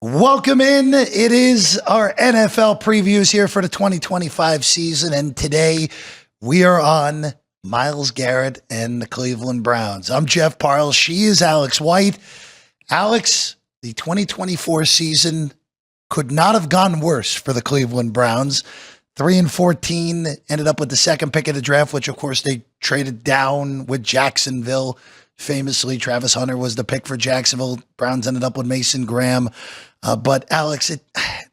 Welcome in. It is our NFL previews here for the 2025 season. And today we are on Myles Garrett and the Cleveland Browns. I'm Jeff Parles. She is Alex White. Alex, the 2024 season could not have gone worse for the Cleveland Browns. 3-14, ended up with the second pick of the draft, which of course they traded down with Jacksonville. Famously, Travis Hunter was the pick for Jacksonville. Browns ended up with Mason Graham. But Alex,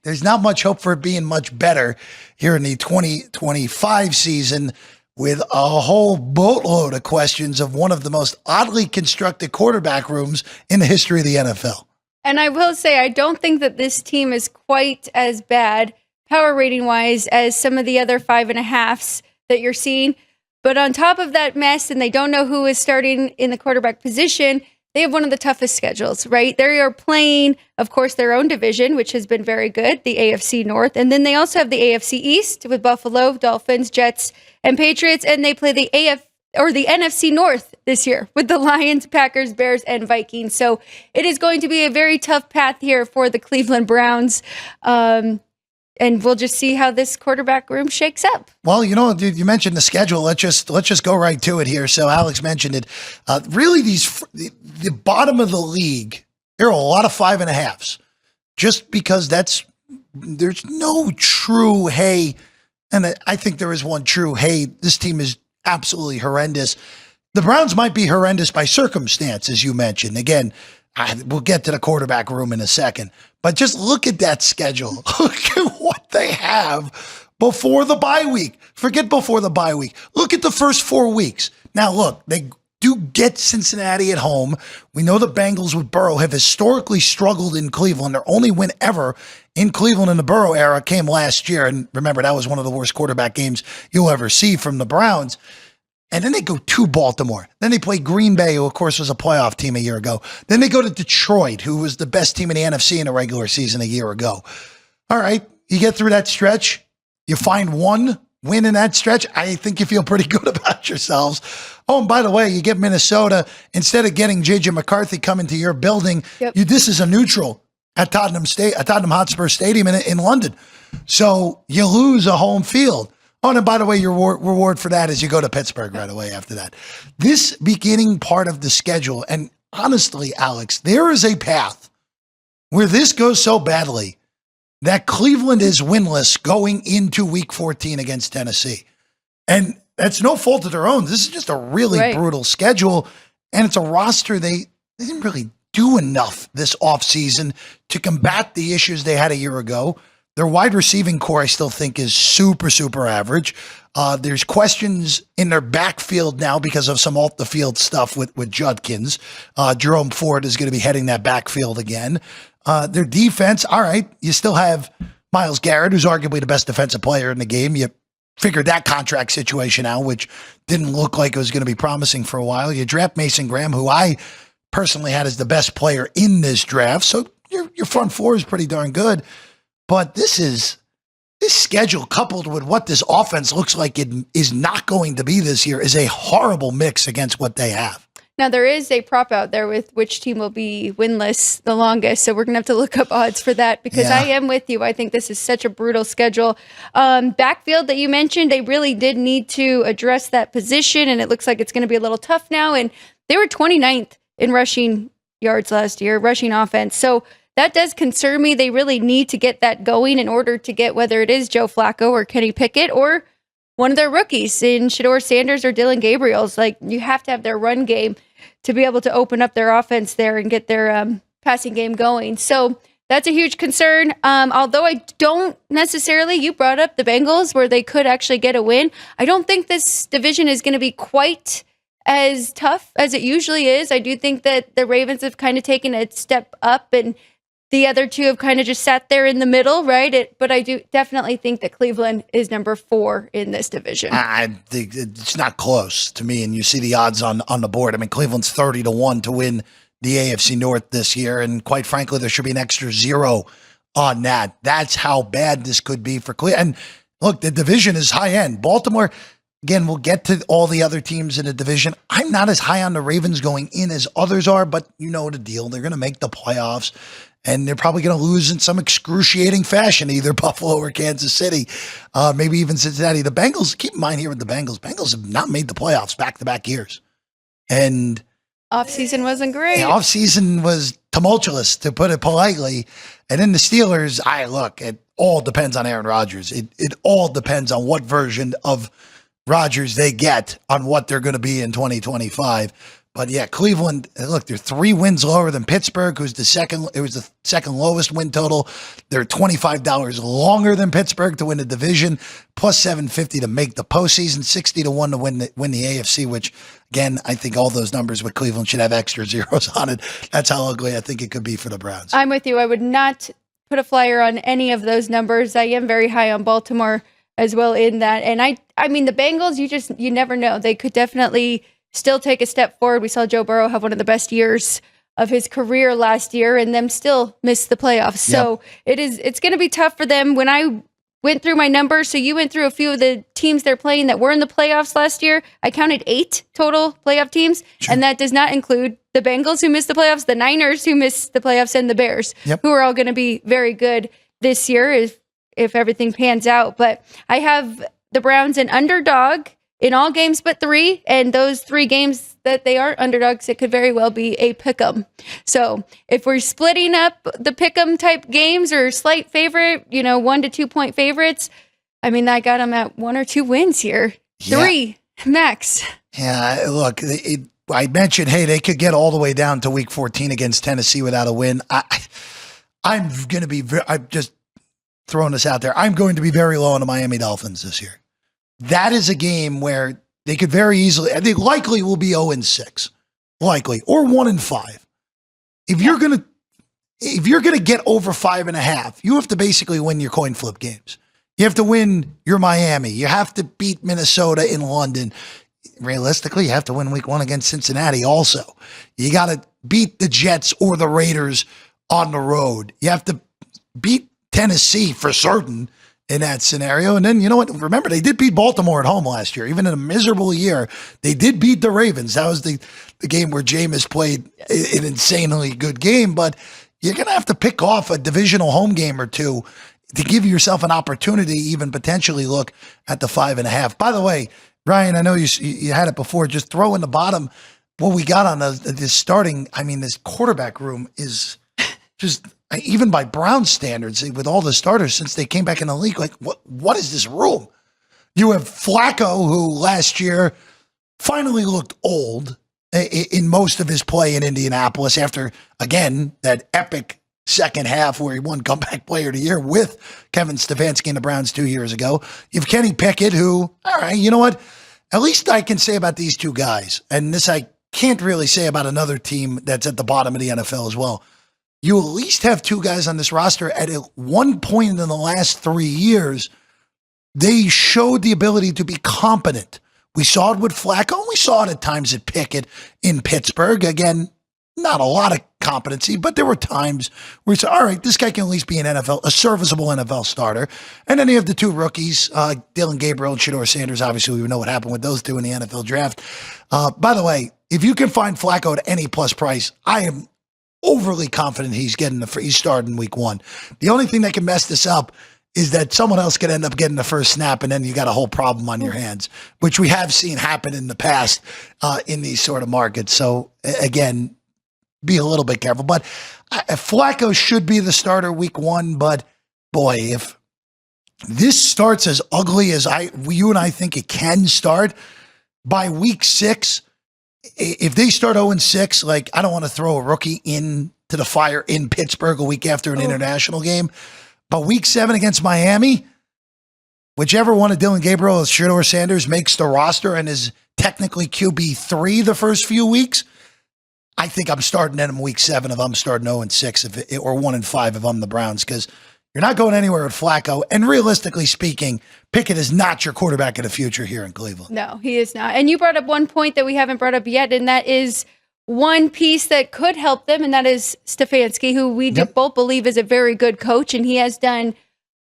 there's not much hope for it being much better here in the 2025 season with a whole boatload of questions of one of the most oddly constructed quarterback rooms in the history of the NFL. And I will say, I don't think that this team is quite as bad power rating wise as some of the other 5.5s that you're seeing. But on top of that mess, and they don't know who is starting in the quarterback position, they have one of the toughest schedules, right? They are playing, of course, their own division, which has been very good, the AFC North. And then they also have the AFC East with Buffalo, Dolphins, Jets, and Patriots. And they play the NFC North this year with the Lions, Packers, Bears, and Vikings. So it is going to be a very tough path here for the Cleveland Browns. And we'll just see how this quarterback room shakes up. Well, you mentioned the schedule. Let's just go right to it here. So Alex mentioned it. Really, the bottom of the league, there are a lot of 5.5s, just because there's no true, hey, and I think there is one true, hey, this team is absolutely horrendous. The Browns might be horrendous by circumstance, as you mentioned. Again, we'll get to the quarterback room in a second. But just look at that schedule. Look at what they have before the bye week. Forget before the bye week. Look at the first 4 weeks. Now, look, they do get Cincinnati at home. We know the Bengals with Burrow have historically struggled in Cleveland. Their only win ever in Cleveland in the Burrow era came last year. And remember, that was one of the worst quarterback games you'll ever see from the Browns. And then they go to Baltimore. Then they play Green Bay, who, of course, was a playoff team a year ago. Then they go to Detroit, who was the best team in the NFC in the regular season a year ago. All right, you get through that stretch. You find one win in that stretch. I think you feel pretty good about yourselves. Oh, and by the way, you get Minnesota. Instead of getting J.J. McCarthy coming to your building, this is a neutral at Tottenham Hotspur Stadium in London. So you lose a home field. Oh, and by the way, your reward for that is you go to Pittsburgh right away after that. This beginning part of the schedule, and honestly, Alex, there is a path where this goes so badly that Cleveland is winless going into Week 14 against Tennessee. And that's no fault of their own. This is just a really brutal schedule, and it's a roster they didn't really do enough this offseason to combat the issues they had a year ago. Their wide receiving core, I still think, is super, super average. There's questions in their backfield now because of some off-the-field stuff with Judkins. Jerome Ford is going to be heading that backfield again. Their defense, all right, you still have Myles Garrett, who's arguably the best defensive player in the game. You figured that contract situation out, which didn't look like it was going to be promising for a while. You draft Mason Graham, who I personally had as the best player in this draft. So your front four is pretty darn good. But this schedule, coupled with what this offense looks like it is not going to be this year, is a horrible mix against what they have. Now, there is a prop out there with which team will be winless the longest, so we're going to have to look up odds for that because I am with you. I think this is such a brutal schedule. Backfield that you mentioned, they really did need to address that position, and it looks like it's going to be a little tough now. And they were 29th in rushing yards last year, rushing offense. So that does concern me. They really need to get that going in order to get whether it is Joe Flacco or Kenny Pickett or one of their rookies in Shedeur Sanders or Dylan Gabriel's. Like, you have to have their run game to be able to open up their offense there and get their passing game going. So that's a huge concern. Although I don't necessarily, you brought up the Bengals where they could actually get a win. I don't think this division is going to be quite as tough as it usually is. I do think that the Ravens have kind of taken a step up and the other two have kind of just sat there in the middle, right? But I do definitely think that Cleveland is number 4 in this division. I think it's not close to me. And you see the odds on the board. I mean, Cleveland's 30-1 to win the AFC North this year. And quite frankly, there should be an extra 0 on that. That's how bad this could be for Cleveland. And look, the division is high end. Baltimore, Again, we'll get to all the other teams in the division. I'm not as high on the Ravens going in as others are, but you know the deal. They're going to make the playoffs, and they're probably going to lose in some excruciating fashion, either Buffalo or Kansas City, maybe even Cincinnati. The Bengals, keep in mind here with the Bengals have not made the playoffs back-to-back years. And offseason wasn't great. Offseason was tumultuous, to put it politely. And then the Steelers, it all depends on Aaron Rodgers. It all depends on what version of Rodgers they get on what they're going to be in 2025. But yeah, Cleveland, look, they're 3 wins lower than Pittsburgh, who's the second lowest win total. They're $25 longer than Pittsburgh to win the division, plus 750 to make the postseason, 60 to 1 to win the AFC, which again, I think all those numbers with Cleveland should have extra zeros on it. That's how ugly I think it could be for the Browns. I'm with you. I would not put a flyer on any of those numbers. I am very high on Baltimore as well in that. And I mean, the Bengals, you never know. They could definitely still take a step forward. We saw Joe Burrow have one of the best years of his career last year and them still miss the playoffs. Yep. So it's going to be tough for them. When I went through my numbers, so you went through a few of the teams they're playing that were in the playoffs last year. I counted 8 total playoff teams, sure. And that does not include the Bengals who missed the playoffs, the Niners who missed the playoffs, and the Bears, yep. Who are all going to be very good this year if everything pans out. But I have the Browns an underdog in all games but 3, and those 3 games that they aren't underdogs, it could very well be a pick'em. So if we're splitting up the pick'em type games or slight favorite, 1 to 2 point favorites, I mean, I got them at 1 or 2 wins here. Yeah. 3 max. Yeah, look, I mentioned, hey, they could get all the way down to week 14 against Tennessee without a win. I'm going to be, I'm just throwing this out there. I'm going to be very low on the Miami Dolphins this year. That is a game where they could very easily, I think likely will be 0-6, likely, or 1-5. If you're going to get over 5.5, you have to basically win your coin flip games. You have to win your Miami. You have to beat Minnesota in London. Realistically, you have to win week 1 against Cincinnati also. You got to beat the Jets or the Raiders on the road. You have to beat Tennessee for certain in that scenario. And then, you know what? Remember, they did beat Baltimore at home last year. Even in a miserable year, they did beat the Ravens. That was the game where Jameis played an insanely good game. But you're going to have to pick off a divisional home game or 2 to give yourself an opportunity, even potentially look at the 5.5. By the way, Ryan, I know you had it before. Just throw in the bottom what we got on this starting. I mean, this quarterback room is just, even by Brown standards, with all the starters since they came back in the league, like what is this room? You have Flacco, who last year finally looked old in most of his play in Indianapolis after, again, that epic second half where he won comeback player of the year with Kevin Stefanski and the Browns 2 years ago. You have Kenny Pickett, who, all right, you know what? At least I can say about these 2 guys, and this I can't really say about another team that's at the bottom of the NFL as well. You at least have 2 guys on this roster at one point in the last 3 years, they showed the ability to be competent. We saw it with Flacco. We saw it at times at Pickett in Pittsburgh. Again, not a lot of competency, but there were times where you said, all right, this guy can at least be a serviceable NFL starter. And then you have the 2 rookies, Dylan Gabriel and Shedeur Sanders. Obviously, we know what happened with those 2 in the NFL draft. By the way, if you can find Flacco at any plus price, I am overly confident he's starting week 1. The only thing that can mess this up is that someone else could end up getting the first snap, and then you got a whole problem on your hands, which we have seen happen in the past in these sort of markets. So again, be a little bit careful. But Flacco should be the starter week 1. But boy, if this starts as ugly as you and I think it can start, by week 6, if they start 0-6, like, I don't want to throw a rookie into the fire in Pittsburgh a week after an international game. But week 7 against Miami, whichever one of Dylan Gabriel or Shedeur Sanders makes the roster and is technically QB3 the first few weeks, I think I'm starting them week 7 if I'm starting 0-6 or 1-5 if I'm the Browns, because you're not going anywhere with Flacco. And realistically speaking, Pickett is not your quarterback of the future here in Cleveland. No, he is not. And you brought up one point that we haven't brought up yet, and that is one piece that could help them, and that is Stefanski, who we both believe is a very good coach, and he has done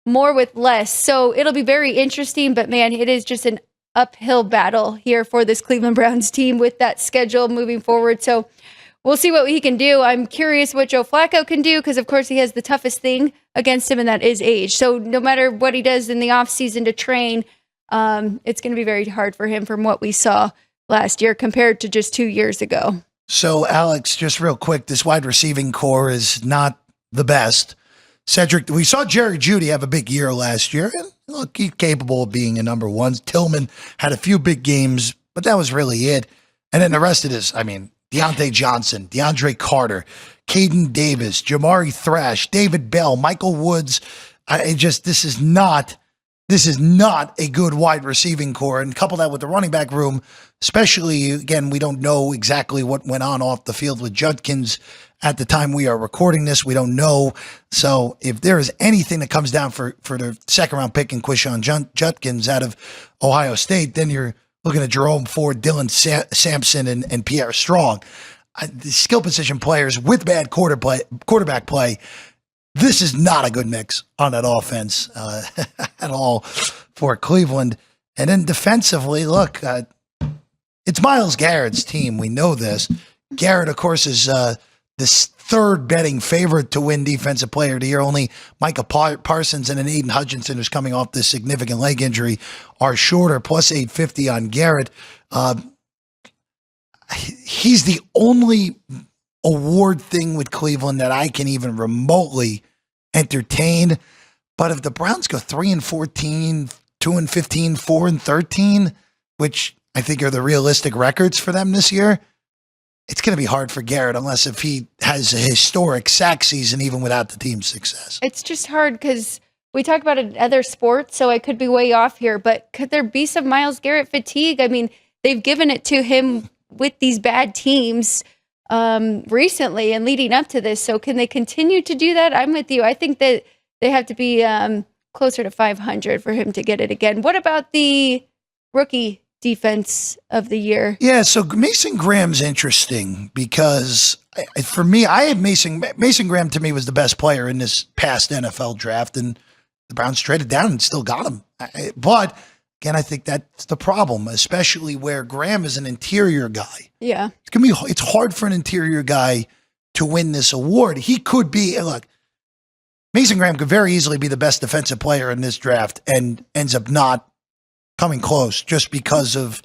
more with less. So it'll be very interesting, but man, it is just an uphill battle here for this Cleveland Browns team with that schedule moving forward. So we'll see what he can do. I'm curious what Joe Flacco can do because, of course, he has the toughest thing against him, and that is age. So no matter what he does in the offseason to train, it's going to be very hard for him from what we saw last year compared to just 2 years ago. So, Alex, just real quick, this wide receiving core is not the best. Cedric, we saw Jerry Jeudy have a big year last year. And look, he's capable of being a number one. Tillman had a few big games, but that was really it. And then the rest of this, I mean, Deontay Johnson, DeAndre Carter, Caden Davis, Jamari Thrash, David Bell, Michael Woods. This is not a good wide receiving core. And couple that with the running back room, especially, again, we don't know exactly what went on off the field with Judkins at the time we are recording this. We don't know. So if there is anything that comes down for the second round pick in Quishon Judkins out of Ohio State, then you're looking at Jerome Ford, Dylan Sampson, and Pierre Strong. The skill position players with bad quarterback play. This is not a good mix on that offense at all for Cleveland. And then defensively, look, it's Myles Garrett's team. We know this. Garrett, of course, is this third betting favorite to win Defensive Player of the Year. Only Micah Parsons and an Aiden Hutchinson, who's coming off this significant leg injury, are shorter, plus 850 on Garrett. He's the only award thing with Cleveland that I can even remotely entertain. But if the Browns go 3-14, 2-15, 4-13, which I think are the realistic records for them this year, it's going to be hard for Garrett unless if he has a historic sack season even without the team's success. It's just hard because we talk about it in other sports, so I could be way off here, but could there be some Myles Garrett fatigue? I mean, they've given it to him with these bad teams recently and leading up to this. So can they continue to do that? I'm with you. I think that they have to be closer to 500 for him to get it again. What about the rookie defense of the year? Yeah, so Mason Graham's interesting because for me, I had Mason Graham to me was the best player in this past NFL draft, and the Browns traded down and still got him. But again, I think that's the problem, especially where Graham is an interior guy. Yeah. It's hard for an interior guy to win this award. He could be, look, Mason Graham could very easily be the best defensive player in this draft and ends up not coming close just because of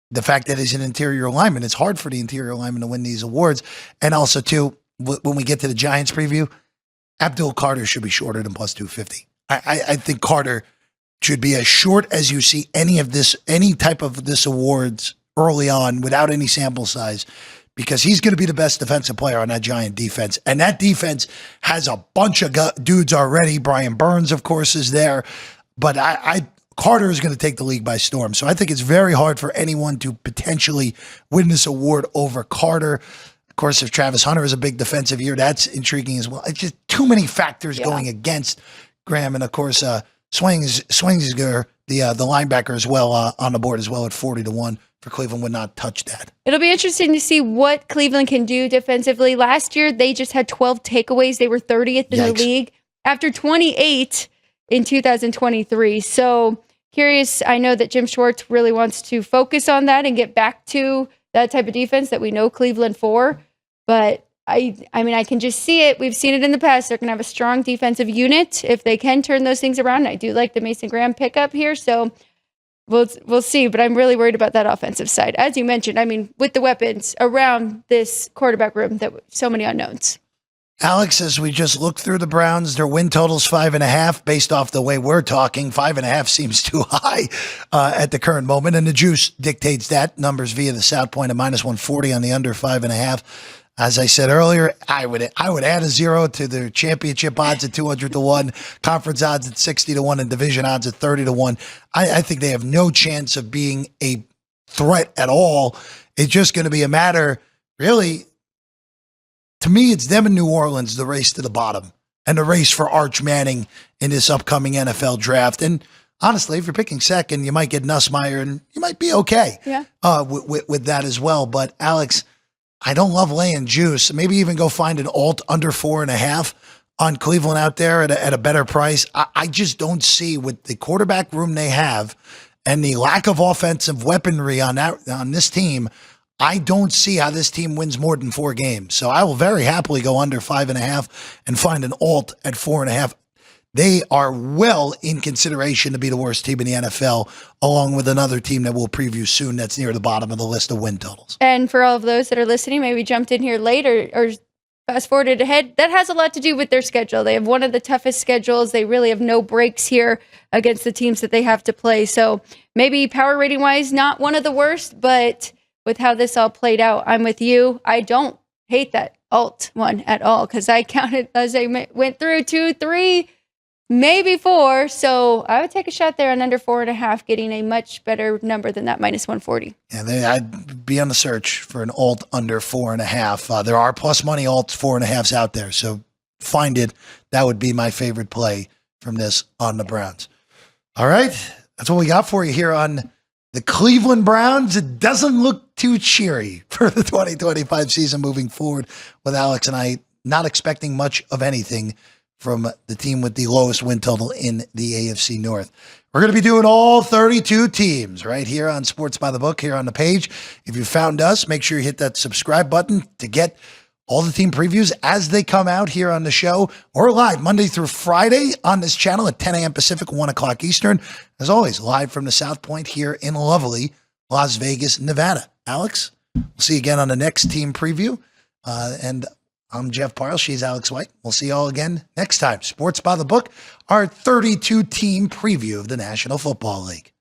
the fact that he's an interior lineman. It's hard for the interior lineman to win these awards. And also, too, when we get to the Giants preview, Abdul Carter should be shorter than plus 250. I think Carter should be as short as you see any type of this awards early on without any sample size, because he's going to be the best defensive player on that Giant defense. And that defense has a bunch of dudes already. Brian Burns, of course, is there. But Carter is going to take the league by storm. So I think it's very hard for anyone to potentially win this award over Carter. Of course, if Travis Hunter is a big defensive year, that's intriguing as well. It's just too many factors going against Graham. And of course, Swinginger, the linebacker as well, on the board as well at 40-1 for Cleveland, would not touch that. It'll be interesting to see what Cleveland can do defensively. Last year, they just had 12 takeaways. They were 30th in the league after 28 in 2023. So curious. I know that Jim Schwartz really wants to focus on that and get back to that type of defense that we know Cleveland for. But I mean, I can just see it. We've seen it in the past. They're going to have a strong defensive unit if they can turn those things around. I do like the Mason Graham pickup here. So we'll see, but I'm really worried about that offensive side. As you mentioned, I mean, with the weapons around this quarterback room, that so many unknowns. Alex, as we just looked through the Browns, their win total's 5.5. Based off the way we're talking, 5.5 seems too high at the current moment, and the juice dictates that. Numbers via the South Point at -140 on the under 5.5. As I said earlier, I would add a 0 to their championship odds at 200-1, conference odds at 60-1, and division odds at 30-1. I think they have no chance of being a threat at all. It's just going to be a matter, really. To me, it's them in New Orleans, the race to the bottom, and the race for Arch Manning in this upcoming NFL draft. And honestly, if you're picking second, you might get Nussmeier, and you might be okay with that as well. But Alex, I don't love laying juice. Maybe even go find an alt under 4.5 on Cleveland out there at a better price. I just don't see, with the quarterback room they have and the lack of offensive weaponry on this team, I don't see how this team wins more than 4 games. So I will very happily go under 5.5 and find an alt at 4.5. They are well in consideration to be the worst team in the NFL, along with another team that we'll preview soon that's near the bottom of the list of win totals. And for all of those that are listening, maybe jumped in here later or fast forwarded ahead, that has a lot to do with their schedule. They have one of the toughest schedules. They really have no breaks here against the teams that they have to play. So maybe power rating wise, not one of the worst, but with how this all played out, I'm with you. I don't hate that alt one at all because I counted as I went through 2, 3, maybe 4. So I would take a shot there on under 4.5, getting a much better number than that -140. Yeah, I'd be on the search for an alt under 4.5. There are plus money alts 4.5s out there. So find it. That would be my favorite play from this on the Browns. All right. That's what we got for you here on the Cleveland Browns. It doesn't look too cheery for the 2025 season moving forward with Alex and I not expecting much of anything from the team with the lowest win total in the AFC North. We're going to be doing all 32 teams right here on Sports by the Book, here on the page. If you found us, make sure you hit that subscribe button to get all the team previews as they come out here on the show or live Monday through Friday on this channel at 10 a.m. Pacific, 1 o'clock Eastern. As always, live from the South Point here in lovely Las Vegas, Nevada. Alex, we'll see you again on the next team preview. And I'm Jeff Parles. She's Alex White. We'll see you all again next time. Sports by the Book, our 32 team preview of the National Football League.